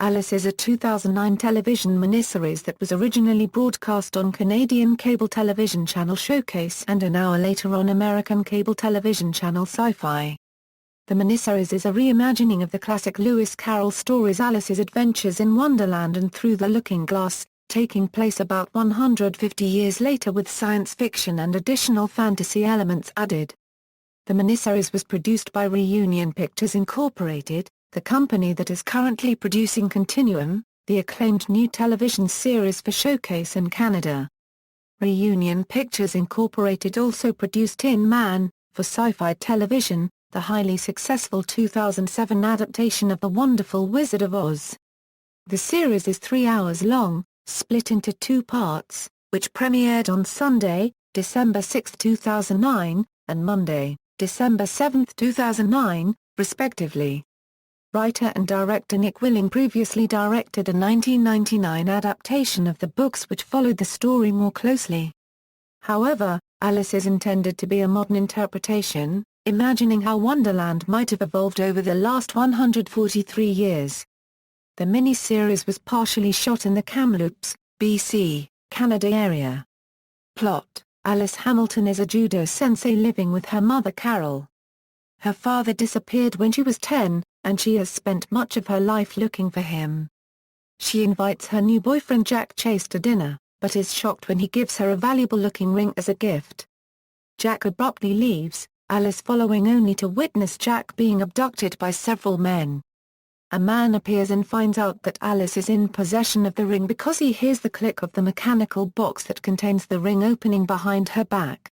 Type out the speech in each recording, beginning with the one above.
Alice is a 2009 television miniseries that was originally broadcast on Canadian cable television channel Showcase and an hour later on American cable television channel SyFy. The miniseries is a reimagining of the classic Lewis Carroll stories Alice's Adventures in Wonderland and Through the Looking Glass, taking place about 150 years later with science fiction and additional fantasy elements added. The miniseries was produced by Reunion Pictures Incorporated, the company that is currently producing Continuum, the acclaimed new television series for Showcase in Canada. Reunion Pictures Incorporated also produced Tin Man, for SyFy Television, the highly successful 2007 adaptation of The Wonderful Wizard of Oz. The series is 3 hours long, split into 2 parts, which premiered on Sunday, December 6, 2009, and Monday, December 7, 2009, respectively. Writer and director Nick Willing previously directed a 1999 adaptation of the books which followed the story more closely. However, Alice is intended to be a modern interpretation, imagining how Wonderland might have evolved over the last 143 years. The mini-series was partially shot in the Kamloops, BC, Canada area. Plot: Alice Hamilton is a judo sensei living with her mother Carol. Her father disappeared when she was 10, and she has spent much of her life looking for him. She invites her new boyfriend Jack Chase to dinner, but is shocked when he gives her a valuable-looking ring as a gift. Jack abruptly leaves, Alice following only to witness Jack being abducted by several men. A man appears and finds out that Alice is in possession of the ring because he hears the click of the mechanical box that contains the ring opening behind her back.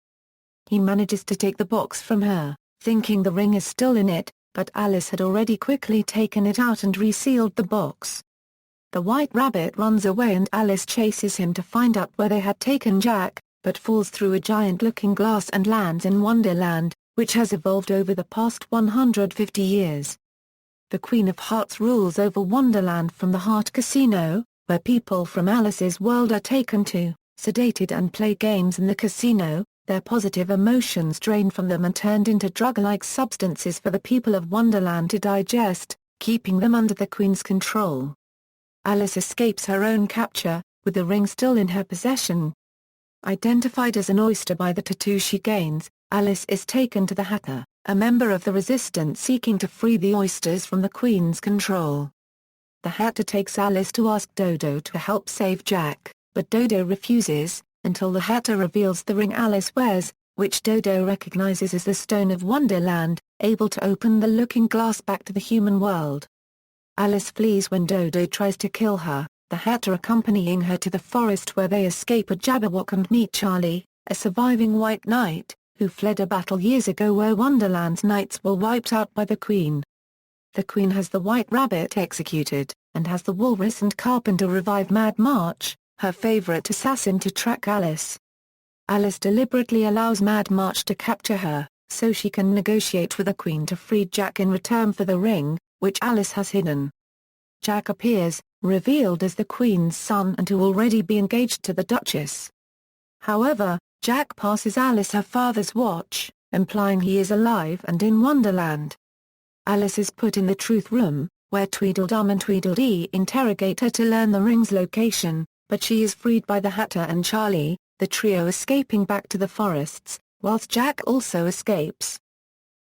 He manages to take the box from her, thinking the ring is still in it, but Alice had already quickly taken it out and resealed the box. The White Rabbit runs away and Alice chases him to find out where they had taken Jack, but falls through a giant looking glass and lands in Wonderland, which has evolved over the past 150 years. The Queen of Hearts rules over Wonderland from the Heart Casino, where people from Alice's world are taken to, sedated and play games in the casino, their positive emotions drained from them and turned into drug-like substances for the people of Wonderland to digest, keeping them under the Queen's control. Alice escapes her own capture, with the ring still in her possession. Identified as an oyster by the tattoo she gains, Alice is taken to the Hatter, a member of the Resistance seeking to free the oysters from the Queen's control. The Hatter takes Alice to ask Dodo to help save Jack, but Dodo refuses, until the Hatter reveals the ring Alice wears, which Dodo recognizes as the Stone of Wonderland, able to open the looking glass back to the human world. Alice flees when Dodo tries to kill her, the Hatter accompanying her to the forest where they escape a Jabberwock and meet Charlie, a surviving white knight, who fled a battle years ago where Wonderland's knights were wiped out by the Queen. The Queen has the White Rabbit executed, and has the Walrus and Carpenter revive Mad March, her favorite assassin, to track Alice. Alice deliberately allows Mad March to capture her, so she can negotiate with the Queen to free Jack in return for the ring, which Alice has hidden. Jack appears, revealed as the Queen's son and to already be engaged to the Duchess. However, Jack passes Alice her father's watch, implying he is alive and in Wonderland. Alice is put in the Truth Room, where Tweedledum and Tweedledee interrogate her to learn the ring's location, but she is freed by the Hatter and Charlie, the trio escaping back to the forests, whilst Jack also escapes.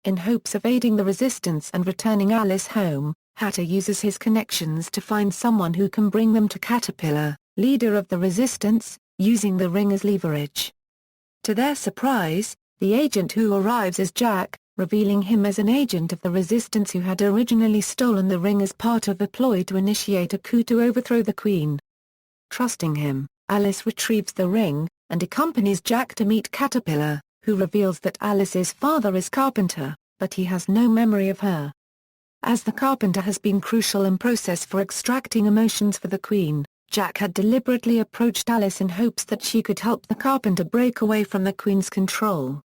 In hopes of aiding the Resistance and returning Alice home, Hatter uses his connections to find someone who can bring them to Caterpillar, leader of the Resistance, using the ring as leverage. To their surprise, the agent who arrives as Jack, revealing him as an agent of the Resistance who had originally stolen the ring as part of a ploy to initiate a coup to overthrow the Queen. Trusting him, Alice retrieves the ring, and accompanies Jack to meet Caterpillar, who reveals that Alice's father is Carpenter, but he has no memory of her. As the Carpenter has been crucial in process for extracting emotions for the Queen, Jack had deliberately approached Alice in hopes that she could help the Carpenter break away from the Queen's control.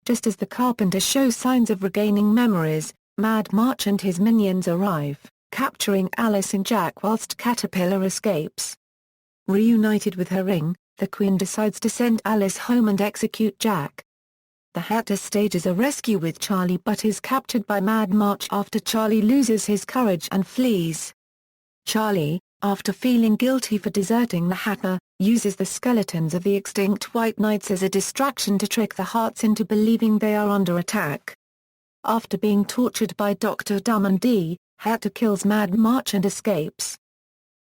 Just as the Carpenter shows signs of regaining memories, Mad March and his minions arrive, capturing Alice and Jack whilst Caterpillar escapes. Reunited with her ring, the Queen decides to send Alice home and execute Jack. The Hatter stages a rescue with Charlie but is captured by Mad March after Charlie loses his courage and flees. Charlie, after feeling guilty for deserting the Hatter, uses the skeletons of the extinct White Knights as a distraction to trick the Hearts into believing they are under attack. After being tortured by Dr. Dumb and Dee, Hatter kills Mad March and escapes.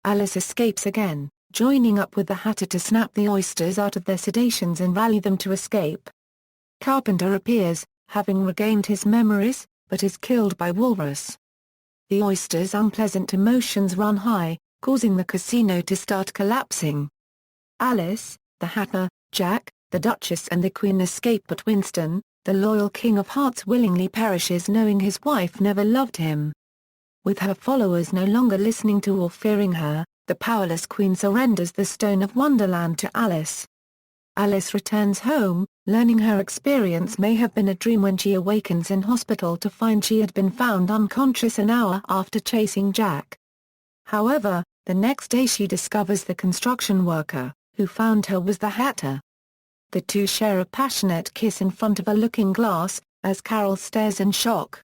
Alice escapes again, joining up with the Hatter to snap the oysters out of their sedations and rally them to escape. Carpenter appears, having regained his memories, but is killed by Walrus. The oysters' unpleasant emotions run high, causing the casino to start collapsing. Alice, the Hatter, Jack, the Duchess and the Queen escape, but Winston, the loyal King of Hearts, willingly perishes knowing his wife never loved him. With her followers no longer listening to or fearing her, the powerless Queen surrenders the Stone of Wonderland to Alice. Alice returns home, learning her experience may have been a dream when she awakens in hospital to find she had been found unconscious an hour after chasing Jack. However, the next day she discovers the construction worker, who found her, was the Hatter. The two share a passionate kiss in front of a looking glass, as Carol stares in shock.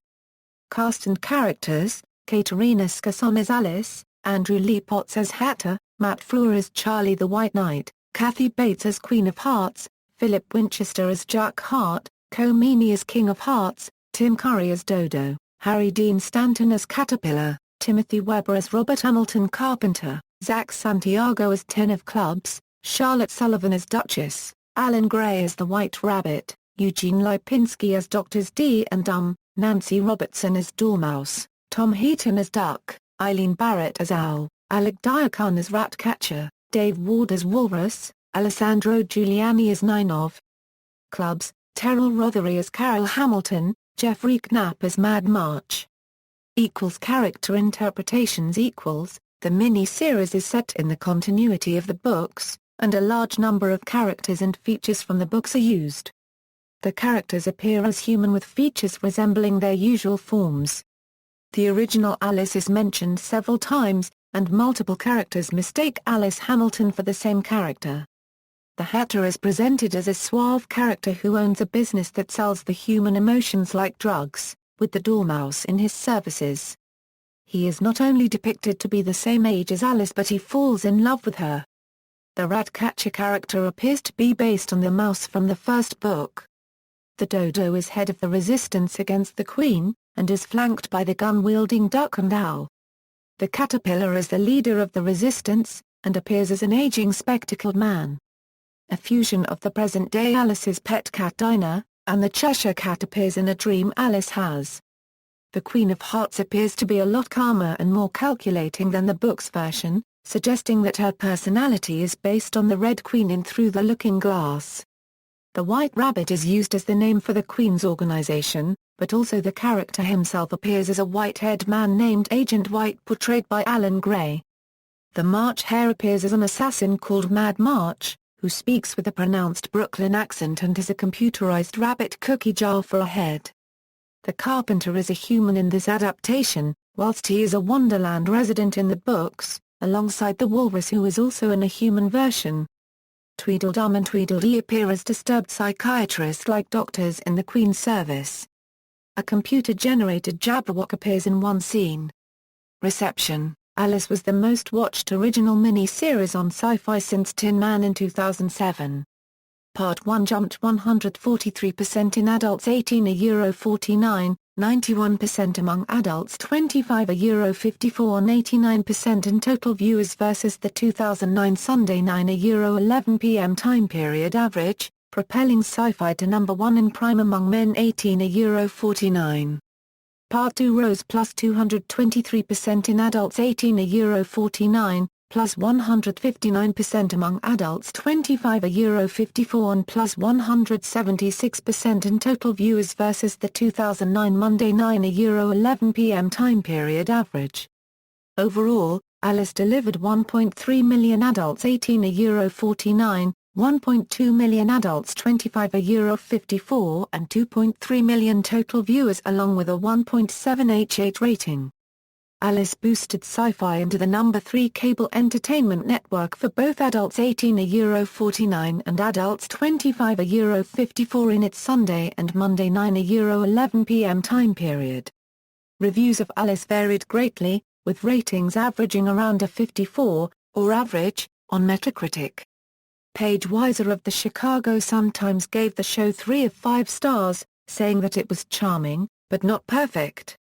Cast and characters: Katerina Skasson as Alice, Andrew Lee Potts as Hatter, Matt Frewer as Charlie the White Knight, Kathy Bates as Queen of Hearts, Philip Winchester as Jack Hart, Co Meaney as King of Hearts, Tim Curry as Dodo, Harry Dean Stanton as Caterpillar, Timothy Webber as Robert Hamilton Carpenter, Zach Santiago as Ten of Clubs, Charlotte Sullivan as Duchess, Alan Gray as the White Rabbit, Eugene Lipinski as Doctors Dee and Dumb, Nancy Robertson as Dormouse, Tom Heaton as Duck, Eileen Barrett as Owl, Alec Diakun as Ratcatcher, Dave Ward as Walrus, Alessandro Giuliani as Nine of Clubs, Terrell Rothery as Carol Hamilton, Jeffrey Knapp as Mad March. Character interpretations. The mini-series is set in the continuity of the books, and a large number of characters and features from the books are used. The characters appear as human with features resembling their usual forms. The original Alice is mentioned several times, and multiple characters mistake Alice Hamilton for the same character. The Hatter is presented as a suave character who owns a business that sells the human emotions like drugs, with the Dormouse in his services. He is not only depicted to be the same age as Alice, but he falls in love with her. The Ratcatcher character appears to be based on the mouse from the first book. The Dodo is head of the resistance against the Queen, and is flanked by the gun-wielding Duck and Owl. The Caterpillar is the leader of the resistance, and appears as an aging spectacled man. A fusion of the present-day Alice's pet cat Dinah, and the Cheshire Cat appears in a dream Alice has. The Queen of Hearts appears to be a lot calmer and more calculating than the book's version, suggesting that her personality is based on the Red Queen in Through the Looking Glass. The White Rabbit is used as the name for the Queen's organization, but also the character himself appears as a white-haired man named Agent White, portrayed by Alan Gray. The March Hare appears as an assassin called Mad March, who speaks with a pronounced Brooklyn accent and has a computerized rabbit cookie jar for a head. The Carpenter is a human in this adaptation, whilst he is a Wonderland resident in the books, alongside the Walrus, who is also in a human version. Tweedledum and Tweedledee appear as disturbed psychiatrists-like doctors in the Queen's service. A computer-generated Jabberwock appears in one scene. Reception: Alice was the most watched original mini-series on SyFy since Tin Man in 2007. Part 1 jumped 143% in adults 18 €49, 91% among adults 25 €54 and 89% in total viewers versus the 2009 Sunday 9 €11 p.m. time period average, propelling SyFy to number 1 in prime among men 18 €49. Part 2 rose plus 223% in adults 18 €49, plus 159% among adults 25 €54 and plus 176% in total viewers versus the 2009 Monday 9 €11 p.m. time period average. Overall, Alice delivered 1.3 million adults 18 €49, 1.2 million adults 25 €54 and 2.3 million total viewers, along with a 1.788 rating. Alice boosted SyFy into the number 3 cable entertainment network for both adults 18 €49 and adults 25 €54 in its Sunday and Monday 9 €11 p.m. time period. Reviews of Alice varied greatly, with ratings averaging around a 54, or average, on Metacritic. Paige Weiser of the Chicago Sun-Times gave the show 3 of 5 stars, saying that it was charming, but not perfect.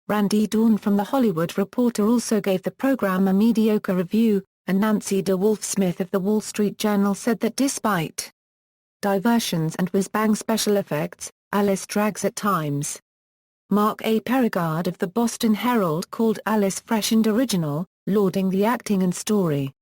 Randy Dorn from The Hollywood Reporter also gave the program a mediocre review, and Nancy DeWolf-Smith of The Wall Street Journal said that despite diversions and whiz-bang special effects, Alice drags at times. Mark A. Perigard of the Boston Herald called Alice fresh and original, lauding the acting and story.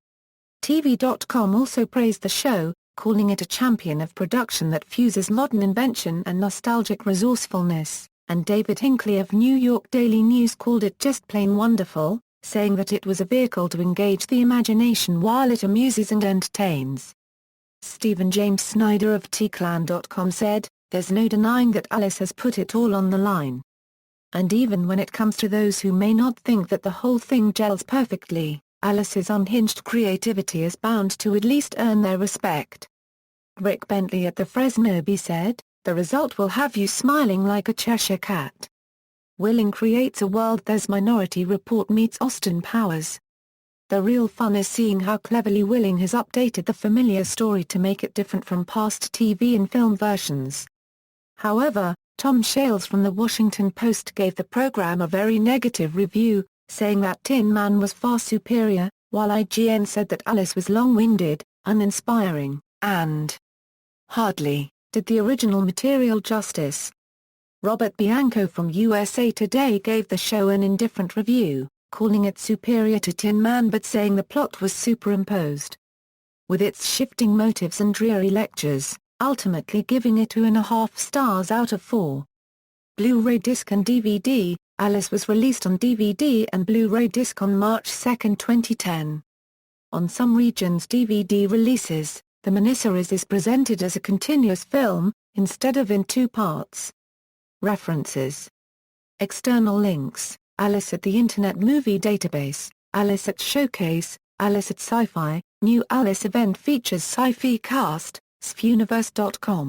TV.com also praised the show, calling it a champion of production that fuses modern invention and nostalgic resourcefulness, and David Hinckley of New York Daily News called it just plain wonderful, saying that it was a vehicle to engage the imagination while it amuses and entertains. Stephen James Snyder of tclan.com said, "There's no denying that Alice has put it all on the line. And even when it comes to those who may not think that the whole thing gels perfectly, Alice's unhinged creativity is bound to at least earn their respect." Rick Bentley at the Fresno Bee said, "The result will have you smiling like a Cheshire cat. Willing creates a world there's Minority Report meets Austin Powers. The real fun is seeing how cleverly Willing has updated the familiar story to make it different from past TV and film versions." However, Tom Shales from The Washington Post gave the program a very negative review, saying that Tin Man was far superior, while IGN said that Alice was long-winded, uninspiring, and hardly did the original material justice. Robert Bianco from USA Today gave the show an indifferent review, calling it superior to Tin Man but saying the plot was superimposed, with its shifting motives and dreary lectures, ultimately giving it 2.5 stars out of 4. Blu-ray disc and DVD, Alice was released on DVD and Blu-ray disc on March 2, 2010. On some regions' DVD releases, the miniseries is presented as a continuous film, instead of in 2 parts. References. External links: Alice at the Internet Movie Database, Alice at Showcase, Alice at SyFy, new Alice event features SyFy cast, sfuniverse.com.